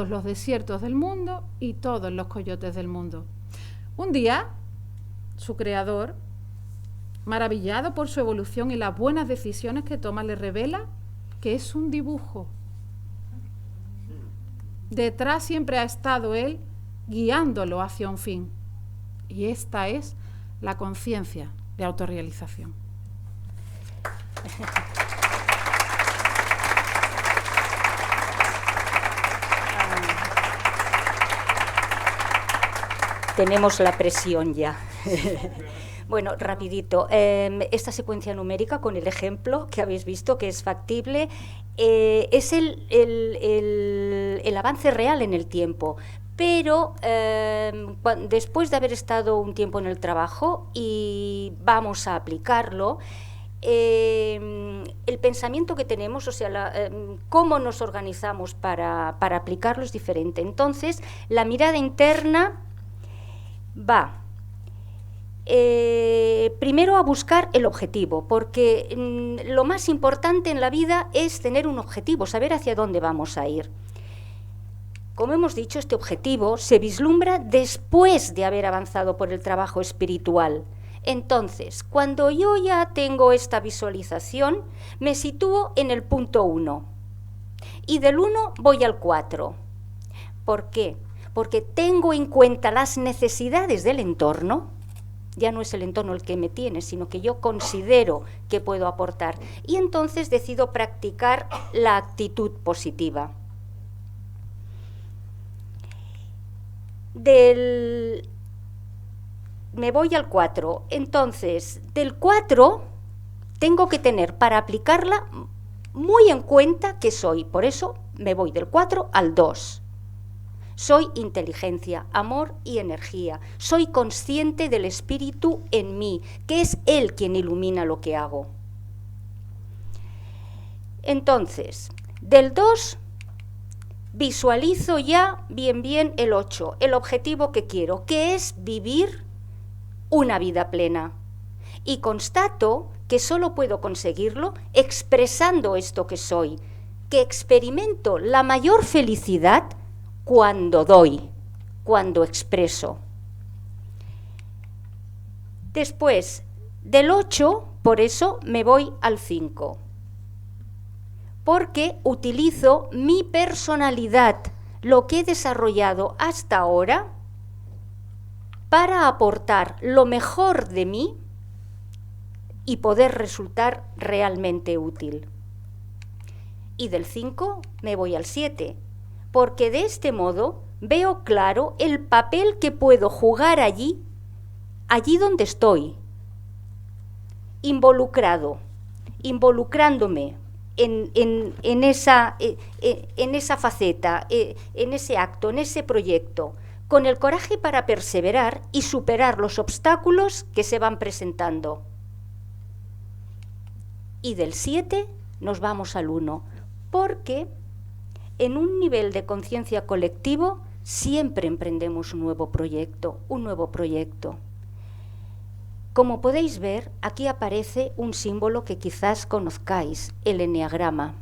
los desiertos del mundo y todos los coyotes del mundo. Un día, su creador, maravillado por su evolución y las buenas decisiones que toma, le revela que es un dibujo. Detrás siempre ha estado él guiándolo hacia un fin. Y esta es la conciencia de autorrealización. tenemos la presión ya. Bueno, rapidito. Esta secuencia numérica con el ejemplo que habéis visto, que es factible, es el avance real en el tiempo. Pero después de haber estado un tiempo en el trabajo y vamos a aplicarlo, el pensamiento que tenemos, o sea, cómo nos organizamos para aplicarlo es diferente. Entonces, la mirada interna va primero a buscar el objetivo, porque lo más importante en la vida es tener un objetivo, saber hacia dónde vamos a ir. Como hemos dicho, este objetivo se vislumbra después de haber avanzado por el trabajo espiritual. Entonces, cuando yo ya tengo esta visualización, me sitúo en el punto 1 y del 1 voy al 4. ¿Por qué? Porque tengo en cuenta las necesidades del entorno. Ya no es el entorno el que me tiene, sino que yo considero que puedo aportar. Y entonces decido practicar la actitud positiva. Me voy al 4. Entonces, del 4 tengo que tener para aplicarla muy en cuenta que soy. Por eso me voy del 4 al 2. Soy inteligencia, amor y energía. Soy consciente del espíritu en mí, que es él quien ilumina lo que hago. Entonces, del 2 visualizo ya bien el 8, el objetivo que quiero, que es vivir una vida plena. Y constato que solo puedo conseguirlo expresando esto que soy, que experimento la mayor felicidad cuando doy, cuando expreso. Después, del 8, por eso me voy al 5. Porque utilizo mi personalidad, lo que he desarrollado hasta ahora, para aportar lo mejor de mí y poder resultar realmente útil. Y del 5 me voy al 7, porque de este modo veo claro el papel que puedo jugar allí donde estoy, involucrándome en esa faceta, en ese acto, en ese proyecto, con el coraje para perseverar y superar los obstáculos que se van presentando. Y del 7 nos vamos al 1, porque en un nivel de conciencia colectivo siempre emprendemos un nuevo proyecto. Como podéis ver, aquí aparece un símbolo que quizás conozcáis, el eneagrama.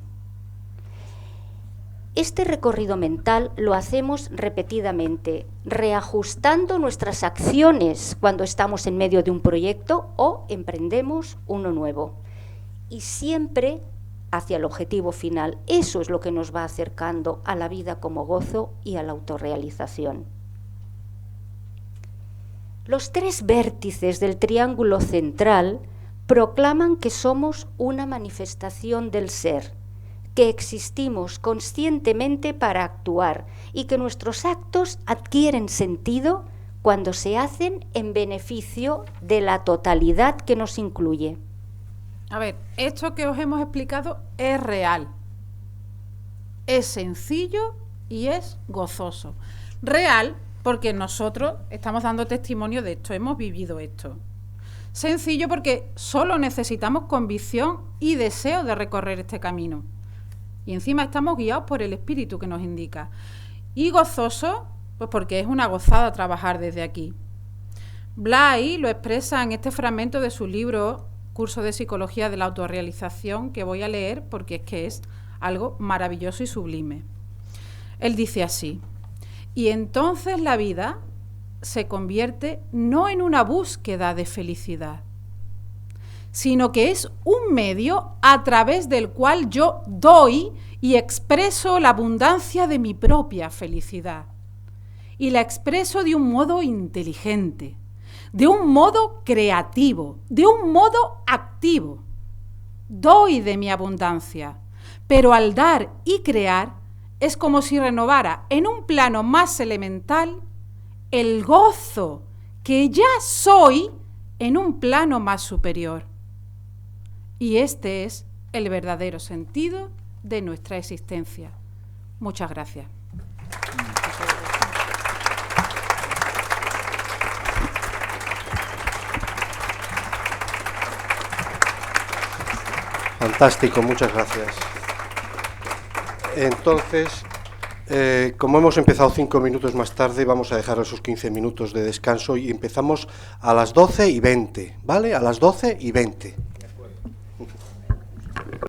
Este recorrido mental lo hacemos repetidamente, reajustando nuestras acciones cuando estamos en medio de un proyecto o emprendemos uno nuevo. Y siempre hacia el objetivo final. Eso es lo que nos va acercando a la vida como gozo y a la autorrealización. Los 3 vértices del triángulo central proclaman que somos una manifestación del ser, que existimos conscientemente para actuar y que nuestros actos adquieren sentido cuando se hacen en beneficio de la totalidad que nos incluye. A ver, esto que os hemos explicado es real, es sencillo y es gozoso. Real porque nosotros estamos dando testimonio de esto, hemos vivido esto. Sencillo porque solo necesitamos convicción y deseo de recorrer este camino. Y encima estamos guiados por el espíritu que nos indica. Y gozoso, pues porque es una gozada trabajar desde aquí. Blay lo expresa en este fragmento de su libro Curso de Psicología de la Autorrealización, que voy a leer porque es que es algo maravilloso y sublime. Él dice así: y entonces la vida se convierte no en una búsqueda de felicidad, sino que es un medio a través del cual yo doy y expreso la abundancia de mi propia felicidad. Y la expreso de un modo inteligente, de un modo creativo, de un modo activo. Doy de mi abundancia, pero al dar y crear es como si renovara en un plano más elemental el gozo que ya soy en un plano más superior. Y este es el verdadero sentido de nuestra existencia. Muchas gracias. Fantástico, muchas gracias. Entonces, como hemos empezado 5 minutos más tarde, vamos a dejar esos 15 minutos de descanso y empezamos a las 12:20, ¿vale? A las 12:20.